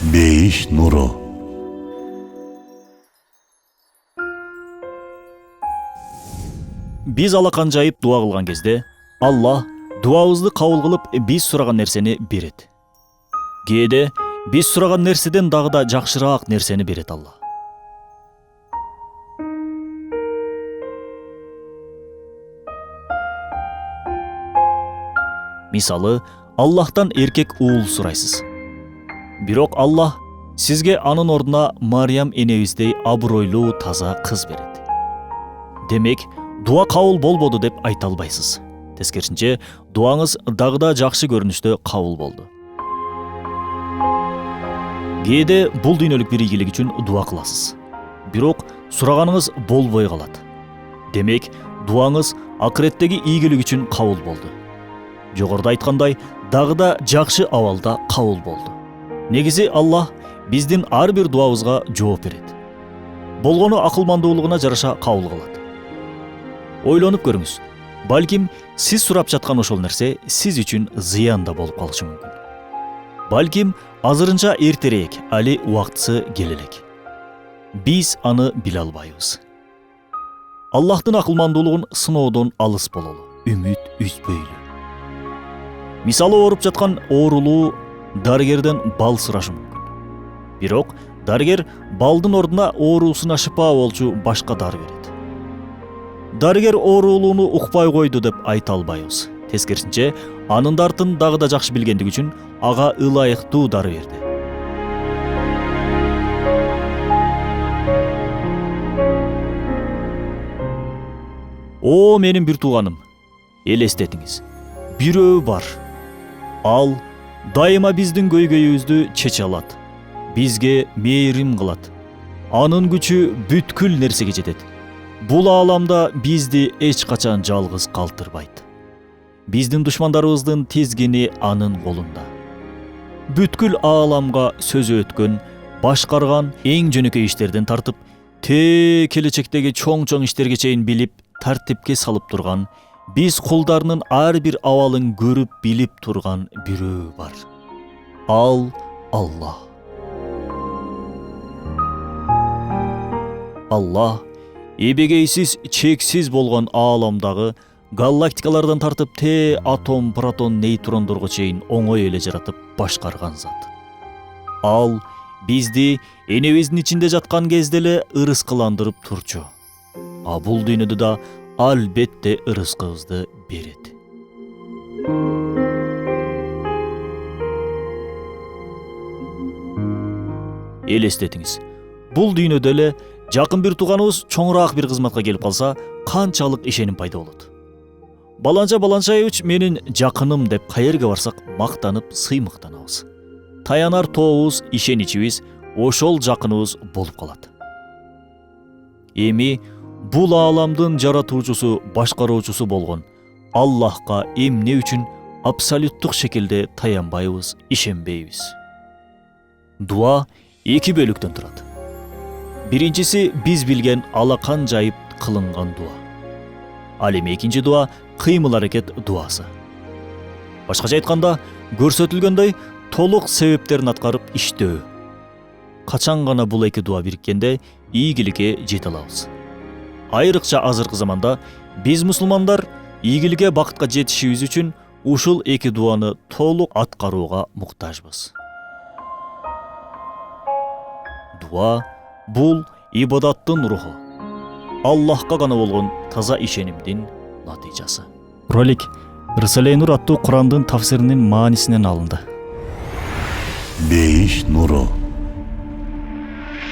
Бейиш нуру. Биз алакан жайып дуа кылган кезде Аллах дуабызды кабыл кылып биз сураган нерсени берет. Кээде биз сураган нерседен дагы да жакшыраак нерсени берет Алла. Мисалы, Аллахтан эркек уул сурайсыз. Бирок Аллах сизге анын ордуна Мариям энебиздей абройлуу таза кыз берет. Демек, дуа кабыл болбоду деп айта албайсыз. Тескерисинче, дуаңыз дагы да жакшы көрүнүштө кабыл болду. Кээде бул дүйнөлүк бир ийгилик үчүн дуа кыласыз. Бирок сураганыңыз болбой калат. Демек, дуаңыз акыреттеги ийгилик үчүн кабыл болду. Жогоруда айткандай, дагы да жакшы абалда кабыл болду. Негизи Аллах биздин ар бир дуабызга жооп берет. Болгону акылмандуулугуна жараша кабыл кылат. Ойлонуп көрүңүз. Балким сиз сурап жаткан ошол нерсе сиз үчүн зыян да болуп калышы мүмкүн. Балким азырынча эртерээк, али убактысы келе элек. Биз аны биле албайбыз. Аллахтын акылмандуулугун сыноодон алыс бололу, үмүт үзбөйлү. Мисалы, ооруп жаткан оорулуу дарыгерден бал сурашы мүмкүн. Бирок дарыгер балдын ордуна оорусуна шыпа болчу башка дары берет. Дарыгер оорулууну укпай койду деп айта албайбыз. Тескерисинче, анын дартын дагы да жакшы билгендиги үчүн ага ылайыктуу дары берди. О, менин бир тууганым, элестетиңиз. Бирөө бар. Ал дайыма биздин көйгөйүбүздү чече алат. Бизге мээрим кылат. Анын күчү бүткүл нерсеге жетет. Бул ааламда бизди эч качан жалгыз калтырбайт. Биздин душмандарыбыздын тизгини анын колунда. Бүткүл ааламга сөзү өткөн, башкарган эң жөнөкөй иштерден тартып, келечектеги чоң иштерге чейин билип, тартипке салып турган, биз кулдарынын ар бир абалын көрүп билип турган бирөө бар. Ал Аллах. Аллах эбегейсиз, чексиз болгон ааламдагы галактикалардан тартып атом, протон, нейтрондорго чейин оңой эле жаратып башкарган зат. Ал бизди энебиздин ичинде жаткан кезде эле ырыскыландырып турчу. А бул дүйнөдө да албетте ырыскыбызды берет. Элестетиңиз. Бул дүйнөдө эле жакын бир тууганыбыз чоңураак бир кызматка келип калса, канчалык ишеним пайда болот. Баланча-баланчаевич менин жакыным деп каерге барсак мактанып, сыймыктанабыз. Таянар тообуз, ишеничибиз ошол жакыныбыз болуп калат. Эми бул ааламдын жаратуучусу, башкаруучусу болгон Аллахка эмне үчүн абсолюттук шекилде таянбайбыз, ишенбейбиз? Дуа эки бөлүктөн турат. Биринчиси биз билген алакан жайып кылынган дуа. Ал эми экинчи дуа кыймыл аракет дуасы. Башкача айтканда, көрсөтүлгөндөй толук себептерин аткарып иштөө. Качан гана бул эки дуа бириккенде ийгиликке жете алабыз. Айрыкча азыркы заманда биз мусулмандар ийгиликке, бакытка жетишибиз үчүн ушул эки дуаны толук аткарууга муктажбыз. Дуа бул ибадаттын руху. Аллахка гана болгон таза ишенимдин натыйжасы. Ролик Рисале Нур аттуу Курандын тафсиринин маанисинен алынды. Бейиш нуру.